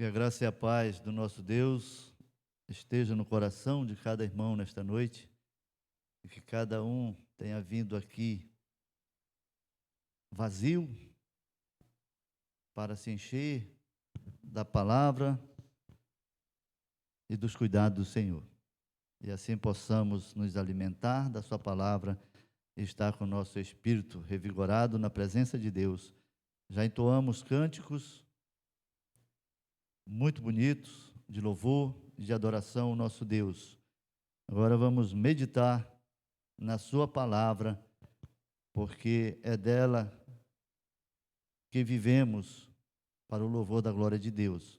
Que a graça e a paz do nosso Deus esteja no coração de cada irmão nesta noite, e que cada um tenha vindo aqui vazio para se encher da palavra e dos cuidados do Senhor. E assim possamos nos alimentar da sua palavra e estar com o nosso espírito revigorado na presença de Deus. Já entoamos cânticos muito bonitos, de louvor e de adoração ao nosso Deus. Agora vamos meditar na sua palavra, porque é dela que vivemos para o louvor da glória de Deus.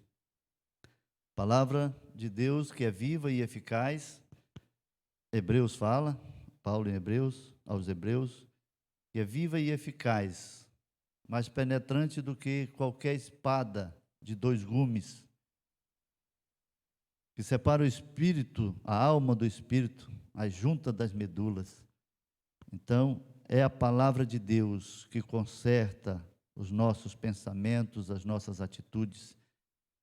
Palavra de Deus que é viva e eficaz. Hebreus fala, Paulo em Hebreus, aos Hebreus, que é viva e eficaz, mais penetrante do que qualquer espada de dois gumes, que separa o espírito, a alma do espírito, a junta das medulas. Então, é a palavra de Deus que conserta os nossos pensamentos, as nossas atitudes.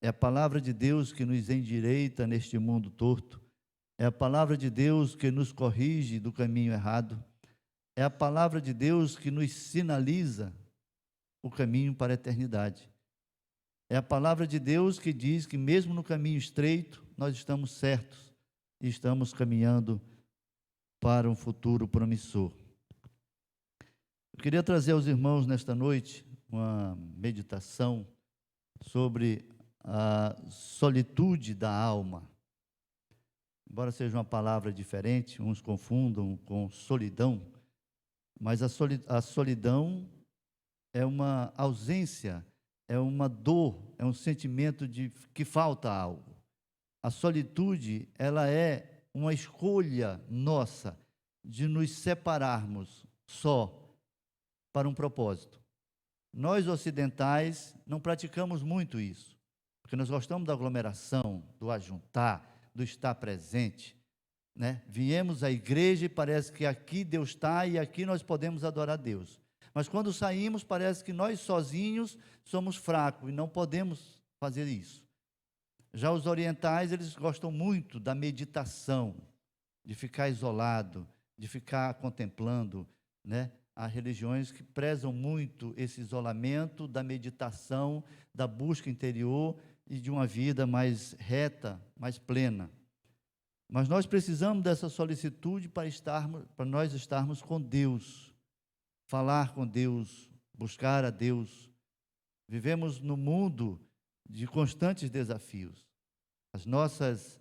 É a palavra de Deus que nos endireita neste mundo torto. É a palavra de Deus que nos corrige do caminho errado. É a palavra de Deus que nos sinaliza o caminho para a eternidade. É a palavra de Deus que diz que mesmo no caminho estreito, nós estamos certos e estamos caminhando para um futuro promissor. Eu queria trazer aos irmãos nesta noite uma meditação sobre a solitude da alma. Embora seja uma palavra diferente, uns confundam com solidão, mas a solidão é uma ausência, é uma dor, é um sentimento de que falta algo. A solitude, ela é uma escolha nossa de nos separarmos só para um propósito. Nós ocidentais não praticamos muito isso, porque nós gostamos da aglomeração, do ajuntar, do estar presente, né? Viemos à igreja e parece que aqui Deus está e aqui nós podemos adorar Deus. Mas quando saímos, parece que nós sozinhos somos fracos e não podemos fazer isso. Já os orientais, eles gostam muito da meditação, de ficar isolado, de ficar contemplando, né? Há religiões que prezam muito esse isolamento, da meditação, da busca interior e de uma vida mais reta, mais plena. Mas nós precisamos dessa solicitude para nós estarmos com Deus, falar com Deus, buscar a Deus. Vivemos num mundo de constantes desafios. As nossas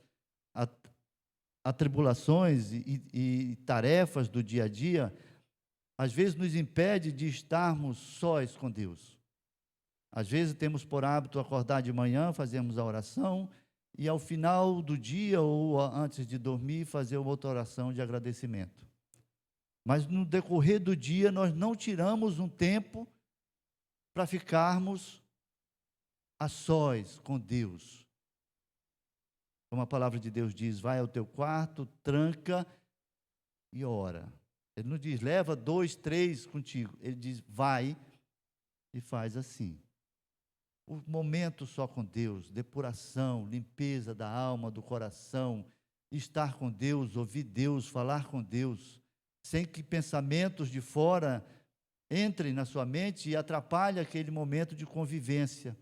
atribulações e tarefas do dia a dia, às vezes nos impede de estarmos sós com Deus. Às vezes temos por hábito acordar de manhã, fazermos a oração, e ao final do dia ou antes de dormir, fazer uma outra oração de agradecimento. Mas no decorrer do dia, nós não tiramos um tempo para ficarmos a sós com Deus. Como a palavra de Deus diz, vai ao teu quarto, tranca e ora. Ele não diz, leva 2, 3 contigo. Ele diz, vai e faz assim. O momento só com Deus, depuração, limpeza da alma, do coração, estar com Deus, ouvir Deus, falar com Deus, sem que pensamentos de fora entrem na sua mente e atrapalhem aquele momento de convivência,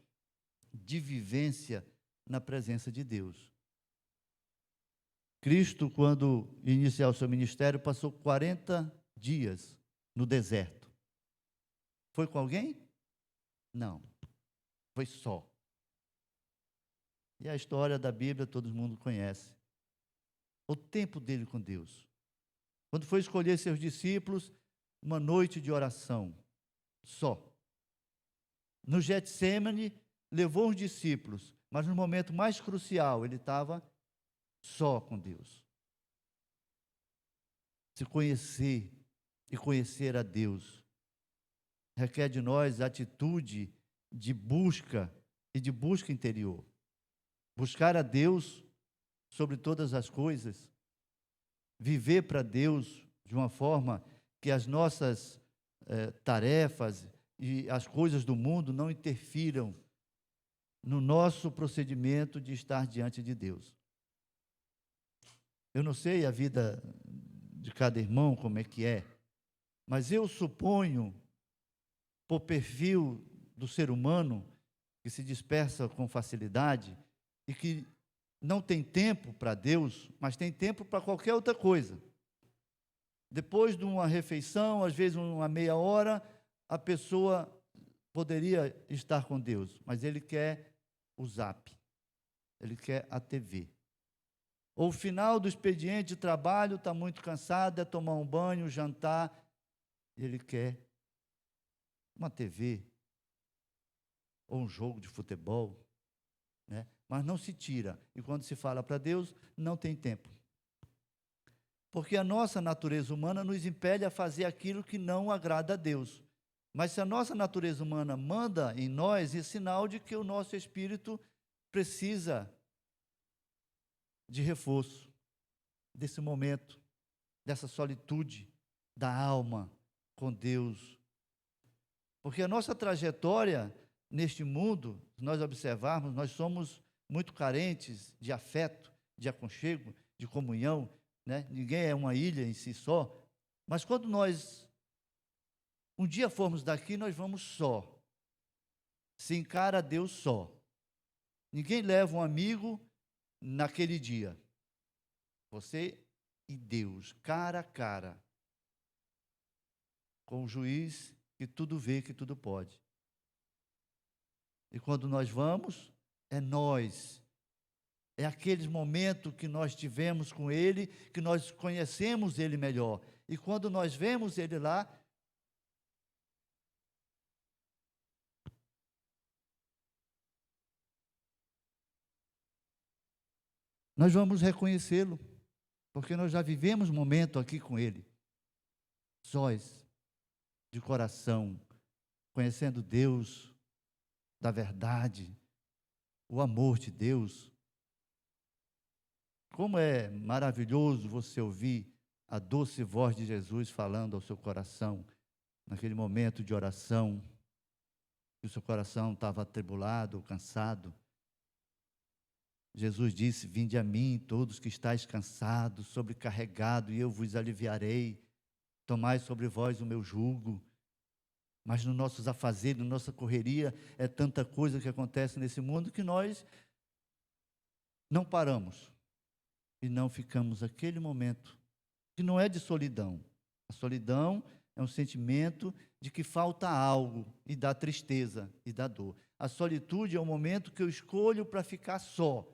de vivência na presença de Deus. Cristo, quando iniciou o seu ministério, passou 40 dias no deserto. Foi com alguém? Não. Foi só. E a história da Bíblia todo mundo conhece. O tempo dele com Deus. Quando foi escolher seus discípulos, uma noite de oração. Só. No Getsêmani, levou os discípulos, mas no momento mais crucial, ele estava só com Deus. Se conhecer e conhecer a Deus requer de nós atitude de busca e de busca interior. Buscar a Deus sobre todas as coisas, viver para Deus de uma forma que as nossas tarefas e as coisas do mundo não interfiram no nosso procedimento de estar diante de Deus. Eu não sei a vida de cada irmão como é que é, mas eu suponho, por perfil do ser humano, que se dispersa com facilidade e que não tem tempo para Deus, mas tem tempo para qualquer outra coisa. Depois de uma refeição, às vezes uma meia hora, a pessoa poderia estar com Deus, mas ele quer o zap, ele quer a TV. Ou o final do expediente de trabalho, está muito cansado, é tomar um banho, jantar, ele quer uma TV, ou um jogo de futebol, né? Mas não se tira. E quando se fala para Deus, não tem tempo. Porque a nossa natureza humana nos impele a fazer aquilo que não agrada a Deus. Mas se a nossa natureza humana manda em nós, é sinal de que o nosso espírito precisa de reforço, desse momento, dessa solitude da alma com Deus. Porque a nossa trajetória neste mundo, se nós observarmos, nós somos muito carentes de afeto, de aconchego, de comunhão, né? Ninguém é uma ilha em si só, mas quando nós um dia formos daqui, nós vamos só. Se encara Deus só. Ninguém leva um amigo naquele dia. Você e Deus, cara a cara, com o juiz que tudo vê, que tudo pode. E quando nós vamos, é nós. É aqueles momentos que nós tivemos com Ele, que nós conhecemos Ele melhor. E quando nós vemos Ele lá, nós vamos reconhecê-lo, porque nós já vivemos um momento aqui com Ele, sós, de coração, conhecendo Deus, da verdade, o amor de Deus. Como é maravilhoso você ouvir a doce voz de Jesus falando ao seu coração, naquele momento de oração, que o seu coração estava atribulado, cansado. Jesus disse: vinde a mim, todos que estáis cansados, sobrecarregados, e eu vos aliviarei. Tomai sobre vós o meu jugo. Mas nos nossos afazeres, na nossa correria, é tanta coisa que acontece nesse mundo que nós não paramos e não ficamos aquele momento, que não é de solidão. A solidão é um sentimento de que falta algo e dá tristeza e dá dor. A solitude é um momento que eu escolho para ficar só.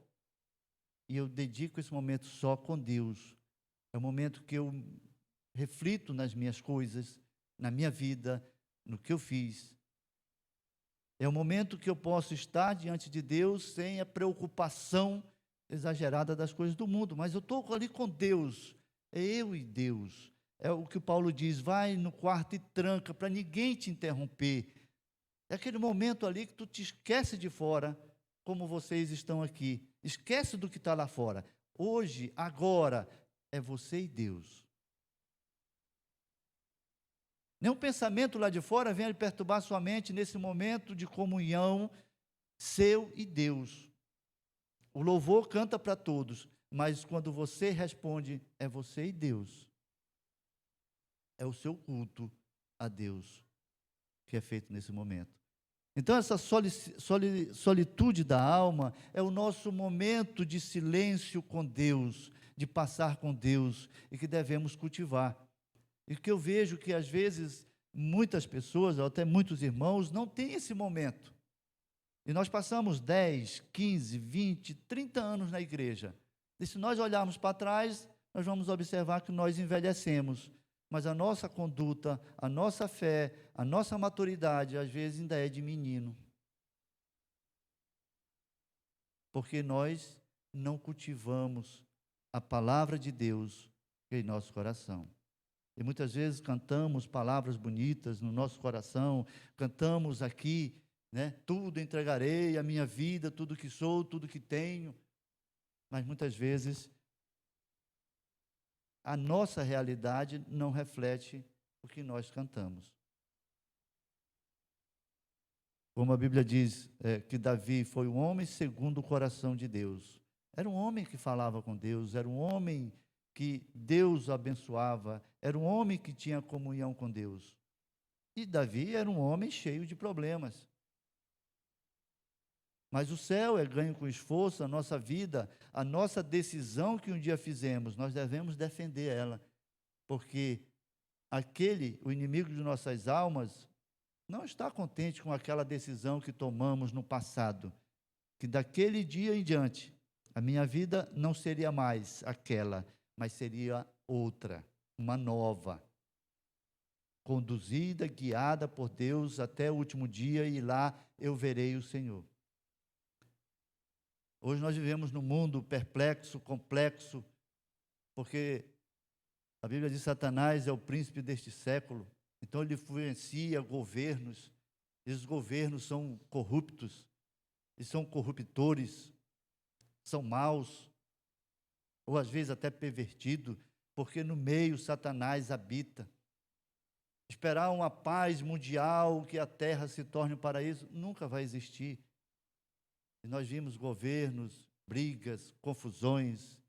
E eu dedico esse momento só com Deus. É o momento que eu reflito nas minhas coisas, na minha vida, no que eu fiz. É o momento que eu posso estar diante de Deus sem a preocupação exagerada das coisas do mundo, mas eu estou ali com Deus, é eu e Deus. É o que o Paulo diz: vai no quarto e tranca, para ninguém te interromper. É aquele momento ali que tu te esquece de fora, como vocês estão aqui. Esquece do que está lá fora. Hoje, agora, é você e Deus. Nenhum pensamento lá de fora venha perturbar sua mente nesse momento de comunhão seu e Deus. O louvor canta para todos, mas quando você responde, é você e Deus. É o seu culto a Deus que é feito nesse momento. Então, essa solitude da alma é o nosso momento de silêncio com Deus, de passar com Deus, e que devemos cultivar. E que eu vejo que, às vezes, muitas pessoas, ou até muitos irmãos, não têm esse momento. E nós passamos 10, 15, 20, 30 anos na igreja. E se nós olharmos para trás, nós vamos observar que nós envelhecemos. Mas a nossa conduta, a nossa fé, a nossa maturidade, às vezes ainda é de menino. Porque nós não cultivamos a palavra de Deus em nosso coração. E muitas vezes cantamos palavras bonitas no nosso coração, cantamos aqui, né? Tudo entregarei, a minha vida, tudo que sou, tudo que tenho. Mas muitas vezes a nossa realidade não reflete o que nós cantamos. Como a Bíblia diz, que Davi foi um homem segundo o coração de Deus. Era um homem que falava com Deus, era um homem que Deus abençoava, era um homem que tinha comunhão com Deus. E Davi era um homem cheio de problemas. Mas o céu é ganho com esforço, a nossa vida, a nossa decisão que um dia fizemos, nós devemos defender ela, porque o inimigo de nossas almas, não está contente com aquela decisão que tomamos no passado, que daquele dia em diante, a minha vida não seria mais aquela, mas seria outra, uma nova, conduzida, guiada por Deus até o último dia, e lá eu verei o Senhor. Hoje nós vivemos num mundo perplexo, complexo, porque a Bíblia diz que Satanás é o príncipe deste século, então ele influencia governos, e os governos são corruptos, e são corruptores, são maus, ou às vezes até pervertidos, porque no meio Satanás habita. Esperar uma paz mundial, que a terra se torne um paraíso, nunca vai existir. E nós vimos governos, brigas, confusões,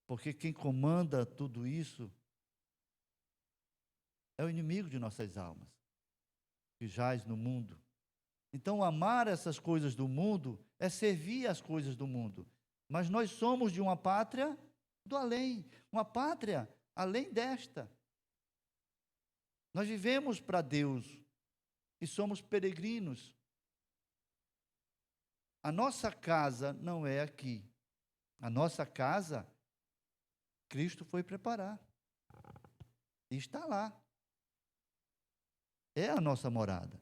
porque quem comanda tudo isso é o inimigo de nossas almas, que jaz no mundo. Então, amar essas coisas do mundo é servir as coisas do mundo. Mas nós somos de uma pátria do além, uma pátria além desta. Nós vivemos para Deus e somos peregrinos. A nossa casa não é aqui. A nossa casa, Cristo foi preparar. E está lá. É a nossa morada.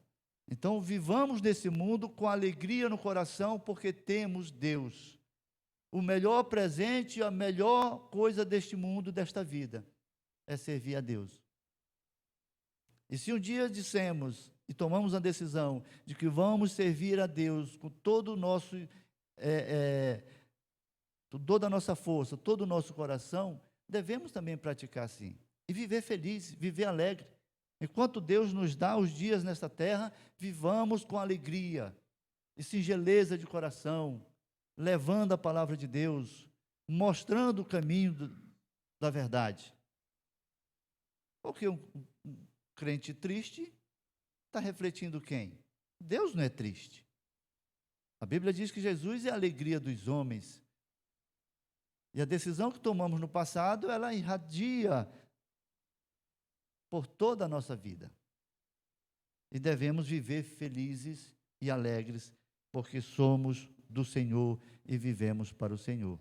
Então, vivamos nesse mundo com alegria no coração, porque temos Deus. O melhor presente, a melhor coisa deste mundo, desta vida, é servir a Deus. E se um dia dissemos e tomamos a decisão de que vamos servir a Deus com todo o nosso, toda a nossa força, todo o nosso coração, devemos também praticar assim. E viver feliz, viver alegre. Enquanto Deus nos dá os dias nesta terra, vivamos com alegria e singeleza de coração, levando a palavra de Deus, mostrando o caminho da verdade. Porque um crente triste está refletindo quem? Deus não é triste. A Bíblia diz que Jesus é a alegria dos homens. E a decisão que tomamos no passado, ela irradia por toda a nossa vida. E devemos viver felizes e alegres, porque somos do Senhor e vivemos para o Senhor.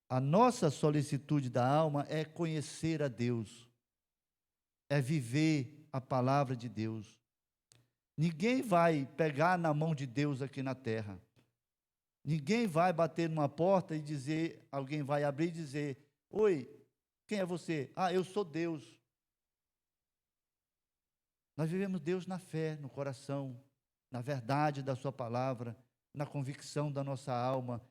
A nossa solicitude da alma é conhecer a Deus, é viver a palavra de Deus. Ninguém vai pegar na mão de Deus aqui na terra. Ninguém vai bater numa porta e dizer, alguém vai abrir e dizer: oi, quem é você? Ah, eu sou Deus. Nós vivemos Deus na fé, no coração, na verdade da sua palavra, na convicção da nossa alma,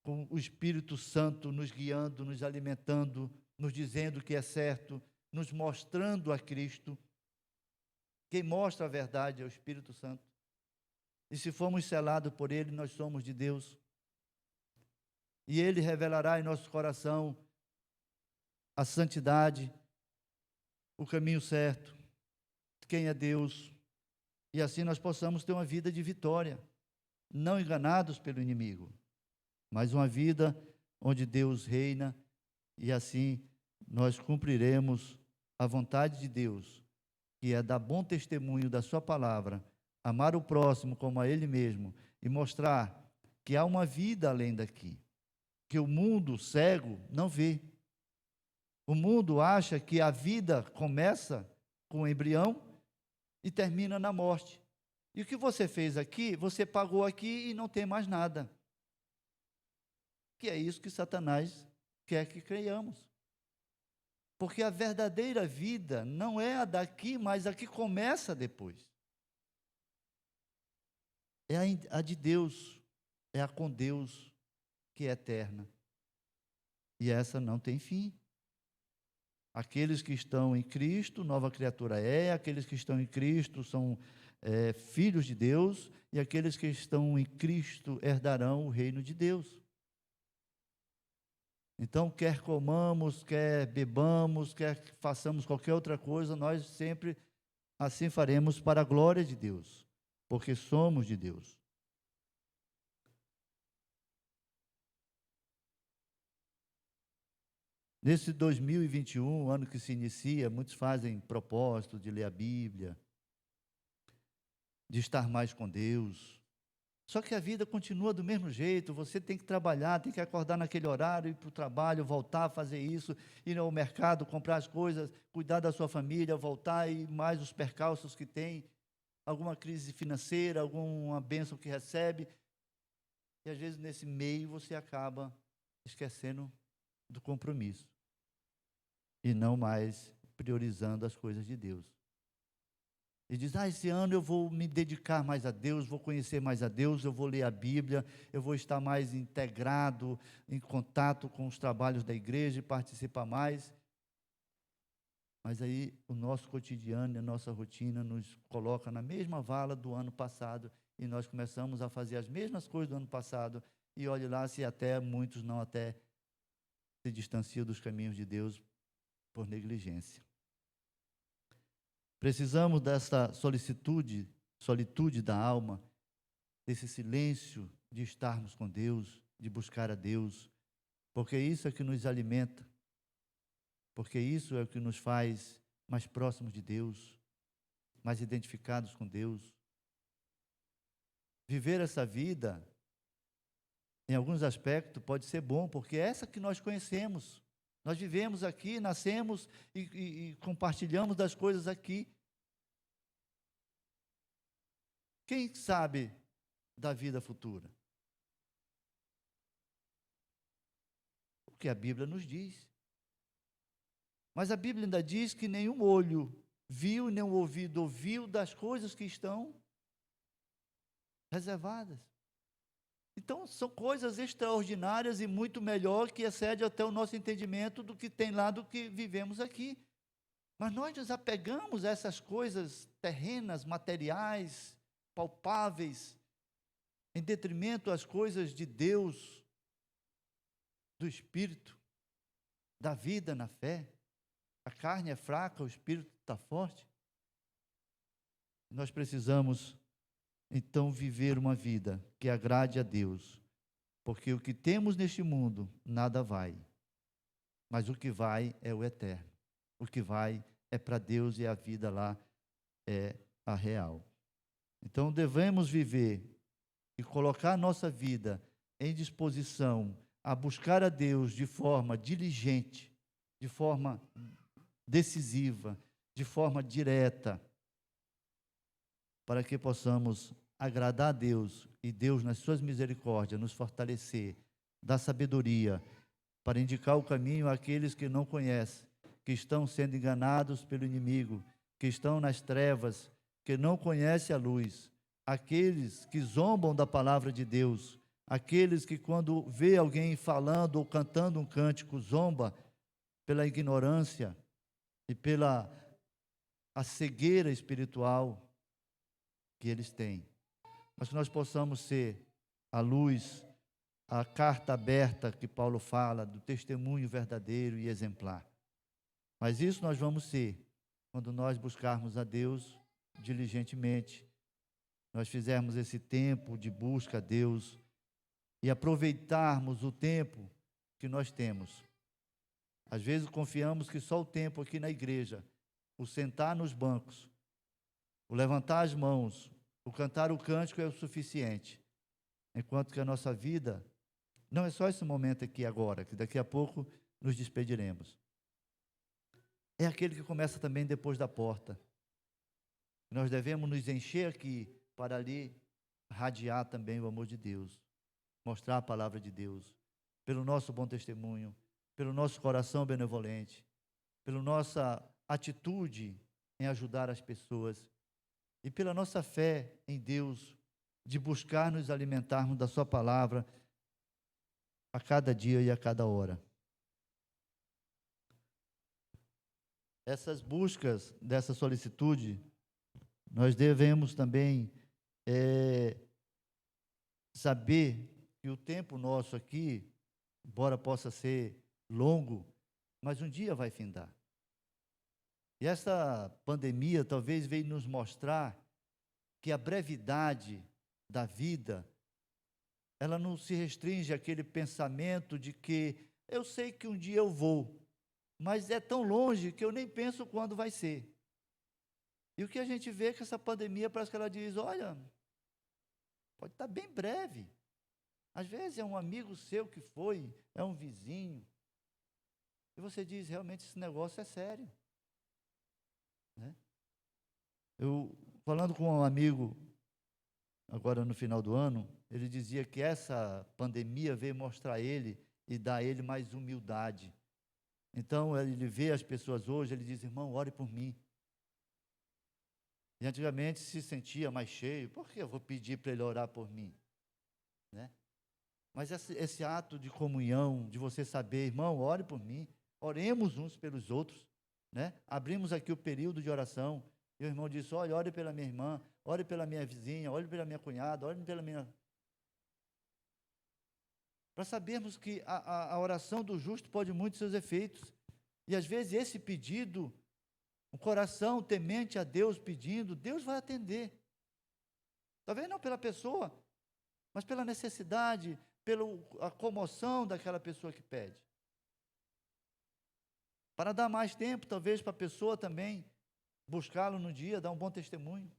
com o Espírito Santo nos guiando, nos alimentando, nos dizendo o que é certo, nos mostrando a Cristo. Quem mostra a verdade é o Espírito Santo. E se formos selados por Ele, nós somos de Deus. E Ele revelará em nosso coração a santidade, o caminho certo, quem é Deus. E assim nós possamos ter uma vida de vitória, não enganados pelo inimigo, mas uma vida onde Deus reina, e assim nós cumpriremos a vontade de Deus, que é dar bom testemunho da sua palavra, amar o próximo como a ele mesmo e mostrar que há uma vida além daqui, que o mundo cego não vê. O mundo acha que a vida começa com o embrião e termina na morte. E o que você fez aqui, você pagou aqui e não tem mais nada. Que é isso que Satanás quer que creiamos. Porque a verdadeira vida não é a daqui, mas a que começa depois. É a de Deus, é a com Deus, que é eterna. E essa não tem fim. Aqueles que estão em Cristo, nova criatura é, aqueles que estão em Cristo são filhos de Deus, e aqueles que estão em Cristo herdarão o reino de Deus. Então, quer comamos, quer bebamos, quer façamos qualquer outra coisa, nós sempre assim faremos para a glória de Deus, porque somos de Deus. Nesse 2021, ano que se inicia, muitos fazem propósito de ler a Bíblia, de estar mais com Deus. Só que a vida continua do mesmo jeito, você tem que trabalhar, tem que acordar naquele horário, ir para o trabalho, voltar a fazer isso, ir ao mercado, comprar as coisas, cuidar da sua família, voltar e mais os percalços que tem, alguma crise financeira, alguma bênção que recebe. E às vezes nesse meio você acaba esquecendo do compromisso e não mais priorizando as coisas de Deus. E diz, esse ano eu vou me dedicar mais a Deus, vou conhecer mais a Deus, eu vou ler a Bíblia, eu vou estar mais integrado, em contato com os trabalhos da igreja e participar mais. Mas aí o nosso cotidiano, a nossa rotina nos coloca na mesma vala do ano passado e nós começamos a fazer as mesmas coisas do ano passado e olhe lá se até muitos não até se distanciam dos caminhos de Deus por negligência. Precisamos dessa solitude da alma, desse silêncio de estarmos com Deus, de buscar a Deus, porque isso é que nos alimenta, porque isso é o que nos faz mais próximos de Deus, mais identificados com Deus. Viver essa vida, em alguns aspectos, pode ser bom, porque é essa que nós conhecemos. Nós vivemos aqui, nascemos e compartilhamos das coisas aqui. Quem sabe da vida futura? O que a Bíblia nos diz. Mas a Bíblia ainda diz que nenhum olho viu, nenhum ouvido ouviu das coisas que estão reservadas. Então, são coisas extraordinárias e muito melhor que excede até o nosso entendimento do que tem lá do que vivemos aqui. Mas nós nos apegamos a essas coisas terrenas, materiais, palpáveis, em detrimento às coisas de Deus, do Espírito, da vida na fé. A carne é fraca, o Espírito está forte. Nós precisamos então viver uma vida que agrade a Deus, porque o que temos neste mundo nada vai, mas o que vai é o eterno, o que vai é para Deus e a vida lá é a real. Então devemos viver e colocar a nossa vida em disposição a buscar a Deus de forma diligente, de forma decisiva, de forma direta, para que possamos agradar a Deus e Deus, nas suas misericórdias, nos fortalecer, dar sabedoria para indicar o caminho àqueles que não conhecem, que estão sendo enganados pelo inimigo, que estão nas trevas, que não conhecem a luz, aqueles que zombam da palavra de Deus, aqueles que quando vê alguém falando ou cantando um cântico, zomba pela ignorância e pela a cegueira espiritual que eles têm, mas que nós possamos ser a luz, a carta aberta que Paulo fala, do testemunho verdadeiro e exemplar. Mas isso nós vamos ser quando nós buscarmos a Deus diligentemente, nós fizermos esse tempo de busca a Deus e aproveitarmos o tempo que nós temos. Às vezes confiamos que só o tempo aqui na igreja, o sentar nos bancos, o levantar as mãos, o cantar o cântico é o suficiente. Enquanto que a nossa vida não é só esse momento aqui agora, que daqui a pouco nos despediremos. É aquele que começa também depois da porta. Nós devemos nos encher aqui para ali radiar também o amor de Deus, mostrar a palavra de Deus, pelo nosso bom testemunho, pelo nosso coração benevolente, pela nossa atitude em ajudar as pessoas, e pela nossa fé em Deus, de buscar nos alimentarmos da sua palavra a cada dia e a cada hora. essas buscas dessa solicitude, nós devemos também saber que o tempo nosso aqui, embora possa ser longo, mas um dia vai findar. E essa pandemia talvez veio nos mostrar que a brevidade da vida, ela não se restringe àquele pensamento de que eu sei que um dia eu vou, mas é tão longe que eu nem penso quando vai ser. E o que a gente vê é que essa pandemia parece que ela diz, olha, pode estar bem breve. Às vezes é um amigo seu que foi, é um vizinho. E você diz, realmente esse negócio é sério. Né? Eu, falando com um amigo, agora no final do ano, ele dizia que essa pandemia veio mostrar a ele e dar a ele mais humildade. Então, ele vê as pessoas hoje, ele diz, irmão, ore por mim. E antigamente se sentia mais cheio, por que eu vou pedir para ele orar por mim? Né? Mas esse ato de comunhão, de você saber, irmão, ore por mim, oremos uns pelos outros, né? Abrimos aqui o período de oração, e o irmão disse, olha, ore pela minha irmã, ore pela minha vizinha, ore pela minha cunhada, ore pela minha... Para sabermos que a oração do justo pode muito seus efeitos, e às vezes esse pedido, o coração temente a Deus pedindo, Deus vai atender. Talvez não pela pessoa, mas pela necessidade, pela comoção daquela pessoa que pede. Para dar mais tempo, talvez, para a pessoa também buscá-lo no dia, dar um bom testemunho.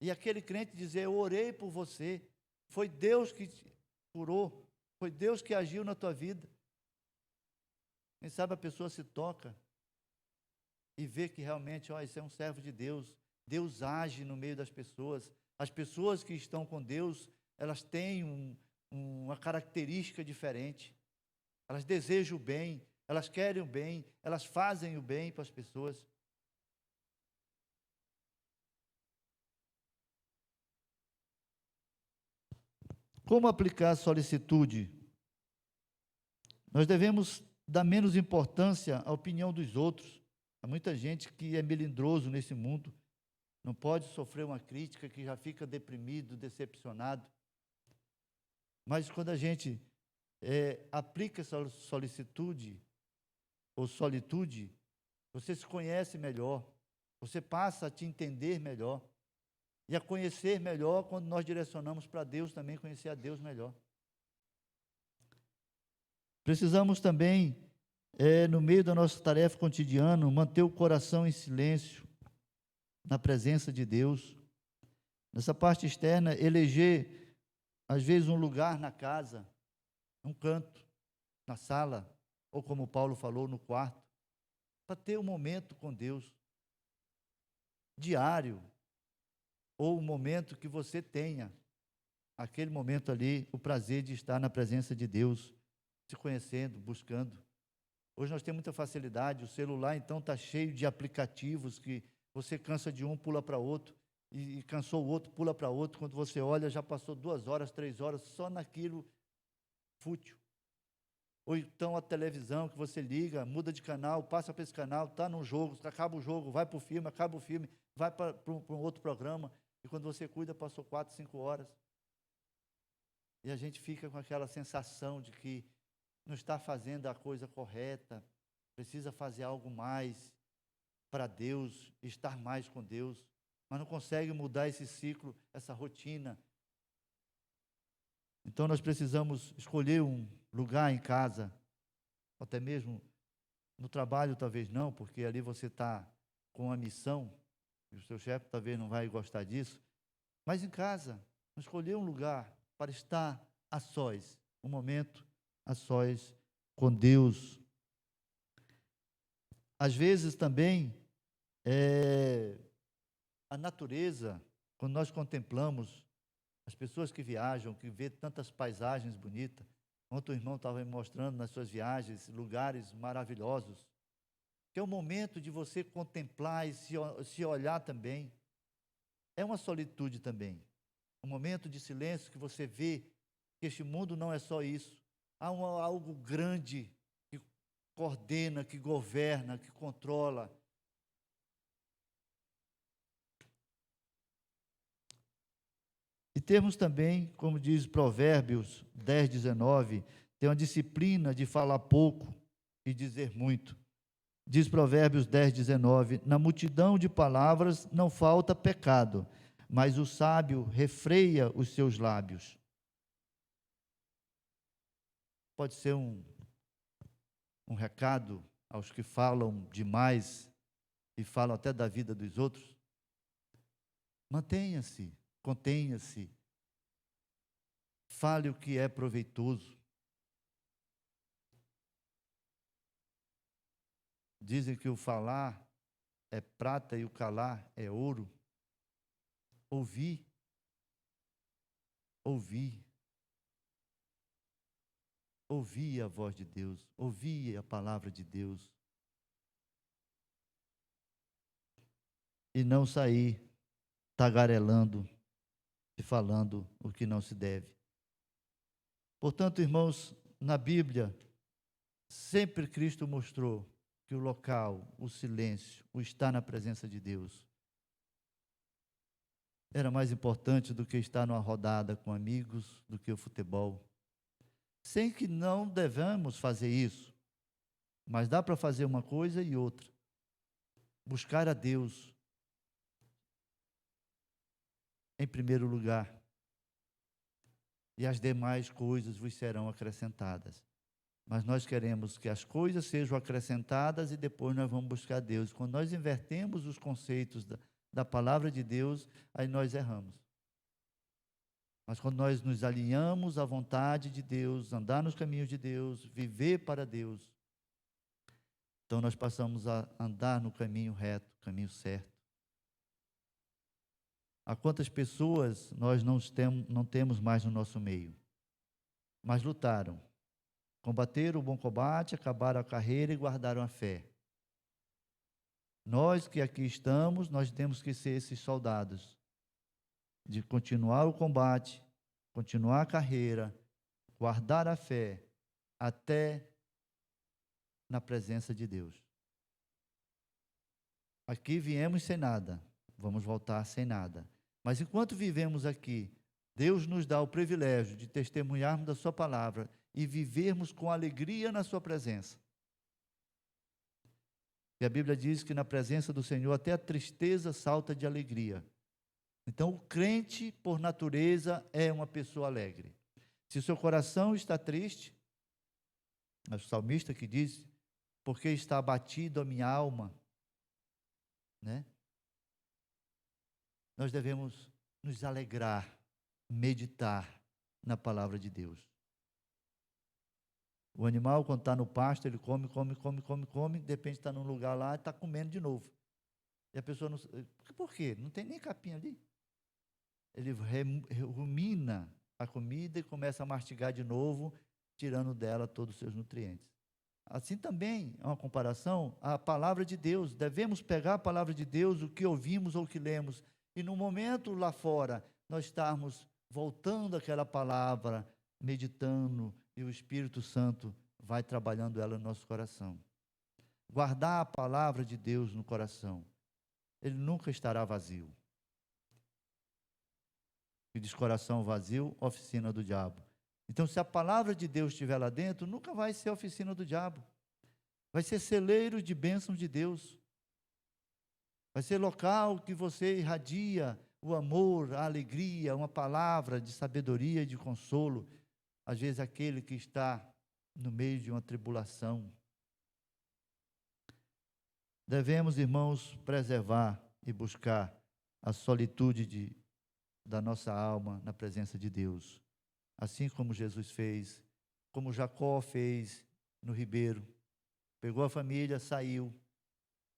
E aquele crente dizer, eu orei por você, foi Deus que te curou, foi Deus que agiu na tua vida. Quem sabe a pessoa se toca e vê que realmente, ó, isso é um servo de Deus. Deus age no meio das pessoas. As pessoas que estão com Deus, elas têm uma característica diferente. Elas desejam o bem, elas querem o bem, elas fazem o bem para as pessoas. Como aplicar a solicitude? Nós devemos dar menos importância à opinião dos outros. Há muita gente que é melindroso nesse mundo, não pode sofrer uma crítica, que já fica deprimido, decepcionado. Mas quando a gente aplica essa solicitude ou solitude, você se conhece melhor, você passa a te entender melhor e a conhecer melhor quando nós direcionamos para Deus também, conhecer a Deus melhor. Precisamos também, no meio da nossa tarefa cotidiana, manter o coração em silêncio, na presença de Deus. Nessa parte externa, eleger, às vezes, um lugar na casa, um canto, na sala, ou como Paulo falou, no quarto, para ter um momento com Deus, diário, ou um momento que você tenha, aquele momento ali, o prazer de estar na presença de Deus, se conhecendo, buscando. Hoje nós temos muita facilidade, o celular então está cheio de aplicativos que você cansa de um, pula para outro, e cansou o outro, pula para outro, quando você olha, já passou 2 horas, 3 horas, só naquilo fútil. Ou então a televisão que você liga, muda de canal, passa para esse canal, está num jogo, acaba o jogo, vai para o filme, acaba o filme, vai para um outro programa, e quando você cuida, passou 4, 5 horas. E a gente fica com aquela sensação de que não está fazendo a coisa correta, precisa fazer algo mais para Deus, estar mais com Deus, mas não consegue mudar esse ciclo, essa rotina. Então nós precisamos escolher um lugar em casa, até mesmo no trabalho talvez não, porque ali você está com uma missão, e o seu chefe talvez não vai gostar disso, mas em casa, escolher um lugar para estar a sós, um momento a sós com Deus. Às vezes também, a natureza, quando nós contemplamos as pessoas que viajam, que vê tantas paisagens bonitas, ontem o irmão estava me mostrando nas suas viagens, lugares maravilhosos, que é o momento de você contemplar e se olhar também. É uma solitude também, um momento de silêncio que você vê que este mundo não é só isso. Há algo grande coordena, que governa, que controla. E temos também, como diz Provérbios 10, 19, tem uma disciplina de falar pouco e dizer muito. Diz Provérbios 10, 19, na multidão de palavras não falta pecado, mas o sábio refreia os seus lábios. Pode ser um recado aos que falam demais e falam até da vida dos outros. Mantenha-se, contenha-se, fale o que é proveitoso. Dizem que o falar é prata e o calar é ouro. Ouvir, ouvir, ouvir a voz de Deus, ouvir a palavra de Deus. E não sair tagarelando e falando o que não se deve. Portanto, irmãos, na Bíblia, sempre Cristo mostrou que o local, o silêncio, o estar na presença de Deus, era mais importante do que estar numa rodada com amigos, do que o futebol. Sem que não devamos fazer isso, mas dá para fazer uma coisa e outra. Buscar a Deus em primeiro lugar, e as demais coisas vos serão acrescentadas. Mas nós queremos que as coisas sejam acrescentadas e depois nós vamos buscar Deus. Quando nós invertemos os conceitos da palavra de Deus, aí nós erramos. Mas quando nós nos alinhamos à vontade de Deus, andar nos caminhos de Deus, viver para Deus, então nós passamos a andar no caminho reto, caminho certo. Há quantas pessoas nós não temos mais no nosso meio, mas lutaram, combateram o bom combate, acabaram a carreira e guardaram a fé. Nós que aqui estamos, nós temos que ser esses soldados, de continuar o combate, continuar a carreira, guardar a fé, até na presença de Deus. Aqui viemos sem nada, vamos voltar sem nada. Mas enquanto vivemos aqui, Deus nos dá o privilégio de testemunharmos da sua palavra e vivermos com alegria na sua presença. E a Bíblia diz que na presença do Senhor até a tristeza salta de alegria. Então, o crente, por natureza, é uma pessoa alegre. Se o seu coração está triste, é o salmista que diz, porque está abatido a minha alma, né? Nós devemos nos alegrar, meditar na palavra de Deus. O animal, quando está no pasto, ele come, de repente está num lugar lá e está comendo de novo. E a pessoa não... Por quê? Não tem nem capim ali. Ele rumina a comida e começa a mastigar de novo, tirando dela todos os seus nutrientes. Assim também é uma comparação à palavra de Deus. Devemos pegar a palavra de Deus, o que ouvimos ou o que lemos, e no momento lá fora, nós estarmos voltando àquela palavra, meditando, e o Espírito Santo vai trabalhando ela no nosso coração. Guardar a palavra de Deus no coração, ele nunca estará vazio. E diz coração vazio, oficina do diabo. Então, se a palavra de Deus estiver lá dentro, nunca vai ser oficina do diabo. Vai ser celeiro de bênçãos de Deus. Vai ser local que você irradia o amor, a alegria, uma palavra de sabedoria e de consolo. Às vezes, aquele que está no meio de uma tribulação. Devemos, irmãos, preservar e buscar a solitude da nossa alma na presença de Deus. Assim como Jesus fez, como Jacó fez no ribeiro. Pegou a família, saiu.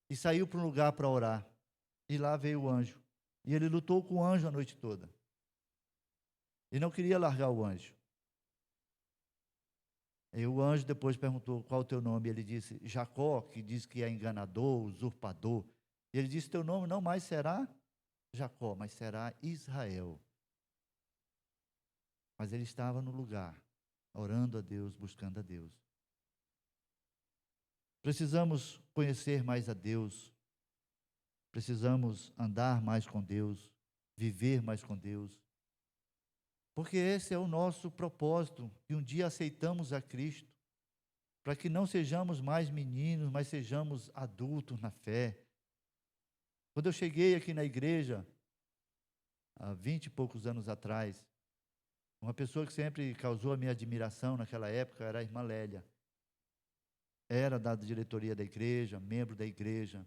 E saiu para um lugar para orar. E lá veio o anjo. E ele lutou com o anjo a noite toda. E não queria largar o anjo. E o anjo depois perguntou, qual é o teu nome? E ele disse, Jacó, que diz que é enganador, usurpador. E ele disse, teu nome não mais será Jacó, mas será Israel. Mas ele estava no lugar, orando a Deus, buscando a Deus. Precisamos conhecer mais a Deus, precisamos andar mais com Deus, viver mais com Deus, porque esse é o nosso propósito, que um dia aceitamos a Cristo, para que não sejamos mais meninos, mas sejamos adultos na fé. Quando eu cheguei aqui na igreja, há 20 e poucos anos atrás, uma pessoa que sempre causou a minha admiração naquela época era a irmã Lélia. Era da diretoria da igreja, membro da igreja.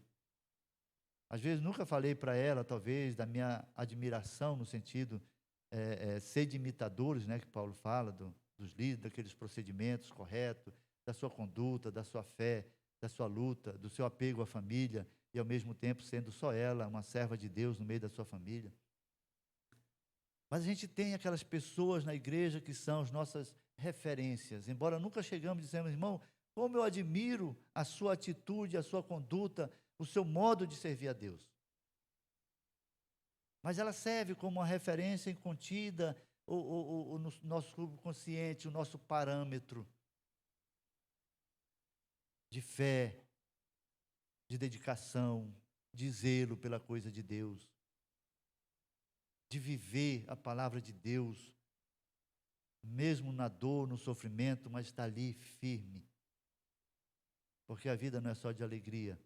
Às vezes nunca falei para ela, talvez, da minha admiração no sentido ser de imitadores, né, que Paulo fala, dos líderes, daqueles procedimentos corretos, da sua conduta, da sua fé, da sua luta, do seu apego à família, e ao mesmo tempo sendo só ela uma serva de Deus no meio da sua família. Mas a gente tem aquelas pessoas na igreja que são as nossas referências, embora nunca chegamos e dizemos, irmão, como eu admiro a sua atitude, a sua conduta, o seu modo de servir a Deus. Mas ela serve como uma referência incontida, no nosso subconsciente, o nosso parâmetro de fé, de dedicação, de zelo pela coisa de Deus, de viver a palavra de Deus, mesmo na dor, no sofrimento, mas está ali firme. Porque a vida não é só de alegria.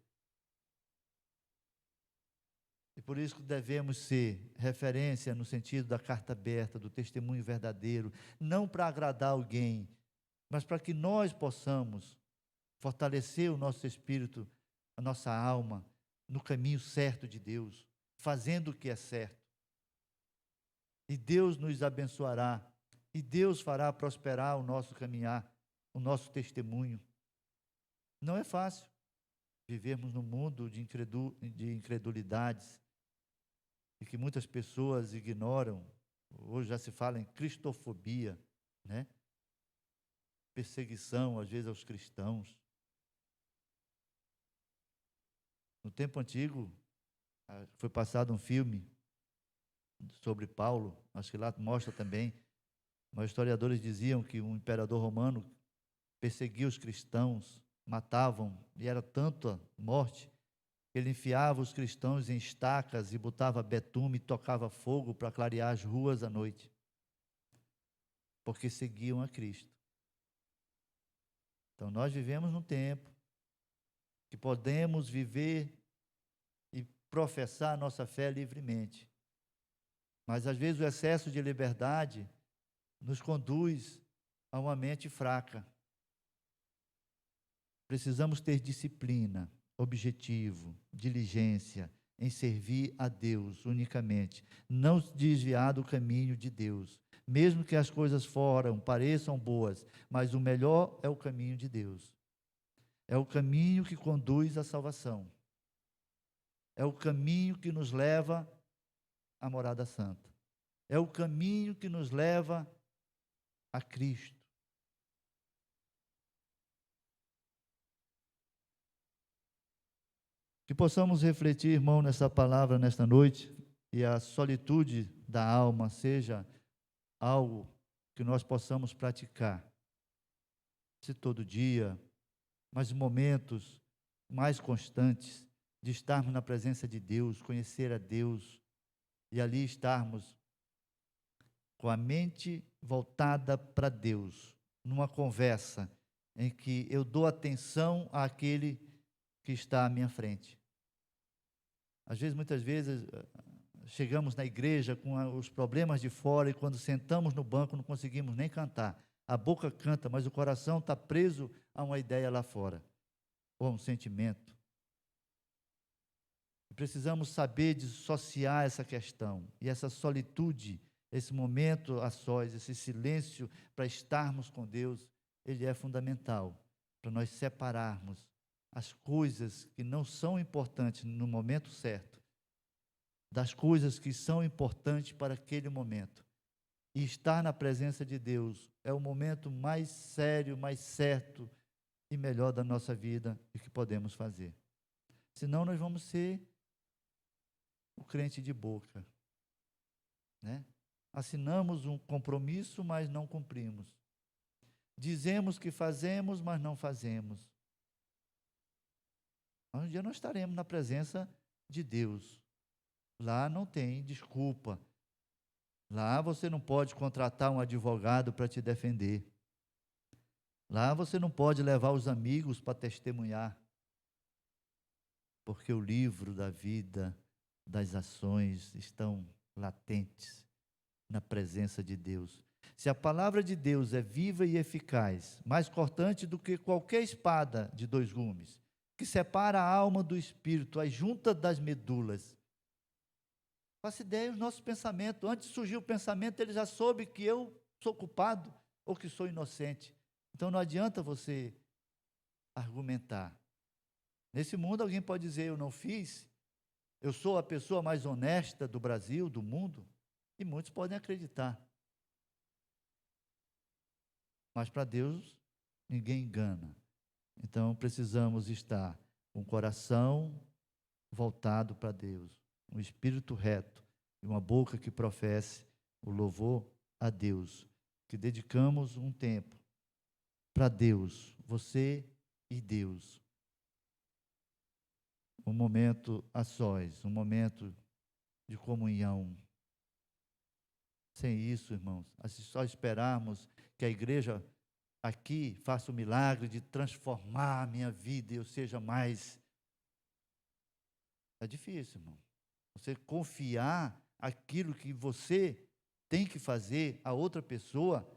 E por isso que devemos ser referência no sentido da carta aberta, do testemunho verdadeiro, não para agradar alguém, mas para que nós possamos fortalecer o nosso espírito, a nossa alma, no caminho certo de Deus, fazendo o que é certo. E Deus nos abençoará, e Deus fará prosperar o nosso caminhar, o nosso testemunho. Não é fácil vivermos num mundo de incredulidades, e que muitas pessoas ignoram. Hoje já se fala em cristofobia, né? Perseguição, às vezes, aos cristãos. No tempo antigo, foi passado um filme sobre Paulo, acho que lá mostra também, mas historiadores diziam que um imperador romano perseguia os cristãos, matavam, e era tanta morte, que ele enfiava os cristãos em estacas e botava betume e tocava fogo para clarear as ruas à noite, porque seguiam a Cristo. Então nós vivemos num tempo que podemos viver e professar a nossa fé livremente, mas às vezes o excesso de liberdade nos conduz a uma mente fraca. Precisamos ter disciplina, objetivo, diligência em servir a Deus unicamente, não desviar do caminho de Deus, mesmo que as coisas fora pareçam boas, mas o melhor é o caminho de Deus. É o caminho que conduz à salvação. É o caminho que nos leva à morada santa. É o caminho que nos leva a Cristo. Que possamos refletir, irmão, nessa palavra nesta noite, e a solitude da alma seja algo que nós possamos praticar. Se todo dia, mas momentos mais constantes de estarmos na presença de Deus, conhecer a Deus, e ali estarmos com a mente voltada para Deus, numa conversa em que eu dou atenção àquele que está à minha frente. Às vezes, muitas vezes, chegamos na igreja com os problemas de fora e quando sentamos no banco não conseguimos nem cantar. A boca canta, mas o coração está preso a uma ideia lá fora, ou a um sentimento. Precisamos saber dissociar essa questão e essa solitude, esse momento a sós, esse silêncio para estarmos com Deus, ele é fundamental para nós separarmos as coisas que não são importantes no momento certo, das coisas que são importantes para aquele momento. E estar na presença de Deus é o momento mais sério, mais certo e melhor da nossa vida e que podemos fazer. Senão nós vamos ser o crente de boca, né? Assinamos um compromisso, mas não cumprimos. Dizemos que fazemos, mas não fazemos. Um dia nós estaremos na presença de Deus. Lá não tem desculpa. Lá você não pode contratar um advogado para te defender. Lá você não pode levar os amigos para testemunhar. Porque o livro da vida, das ações, estão latentes na presença de Deus. Se a palavra de Deus é viva e eficaz, mais cortante do que qualquer espada de 2 gumes, que separa a alma do espírito, as juntas das medulas. Faça ideia os nossos pensamentos. Antes de surgir o pensamento, ele já soube que eu sou culpado ou que sou inocente. Então não adianta você argumentar. Nesse mundo alguém pode dizer, eu não fiz, eu sou a pessoa mais honesta do Brasil, do mundo, e muitos podem acreditar. Mas para Deus, ninguém engana. Então precisamos estar com o coração voltado para Deus, um espírito reto e uma boca que professe o louvor a Deus, que dedicamos um tempo para Deus, você e Deus. Um momento a sós, um momento de comunhão. Sem isso, irmãos, se só esperarmos que a igreja aqui faça o milagre de transformar a minha vida e eu seja mais... É difícil, irmão. Você confiar aquilo que você tem que fazer a outra pessoa,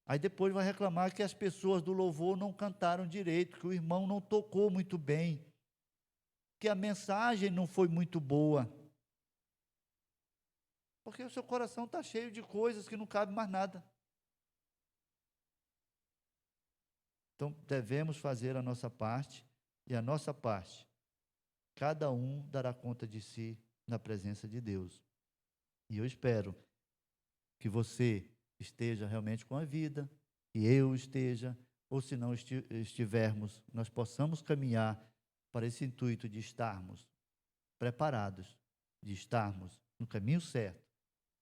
aí depois vai reclamar que as pessoas do louvor não cantaram direito, que o irmão não tocou muito bem, que a mensagem não foi muito boa. Porque o seu coração está cheio de coisas que não cabe mais nada. Então, devemos fazer a nossa parte, e a nossa parte, cada um dará conta de si na presença de Deus. E eu espero que você esteja realmente com a vida, que eu esteja, ou se não estivermos, nós possamos caminhar para esse intuito de estarmos preparados, de estarmos no caminho certo.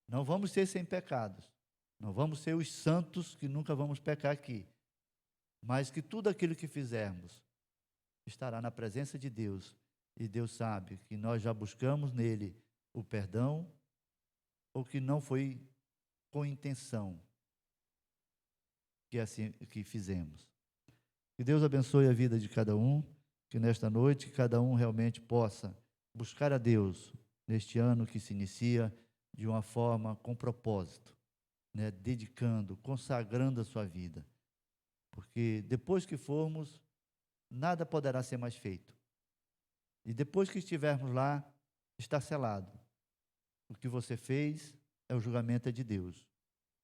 Não vamos ser sem pecados, não vamos ser os santos que nunca vamos pecar aqui, mas que tudo aquilo que fizermos estará na presença de Deus, e Deus sabe que nós já buscamos nele o perdão, ou que não foi com intenção que assim que fizemos. Que Deus abençoe a vida de cada um, que nesta noite cada um realmente possa buscar a Deus neste ano que se inicia de uma forma com propósito, né? Dedicando, consagrando a sua vida. Porque depois que formos, nada poderá ser mais feito. E depois que estivermos lá, está selado. O que você fez é o julgamento de Deus.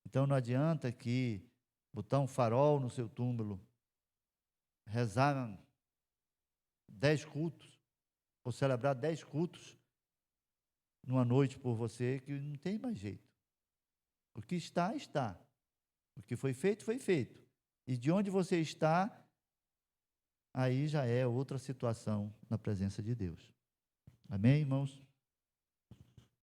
Então não adianta que botar um farol no seu túmulo, rezar 10 cultos, ou celebrar 10 cultos numa noite por você, que não tem mais jeito. O que está, está. O que foi feito, foi feito. E de onde você está, aí já é outra situação na presença de Deus. Amém, irmãos?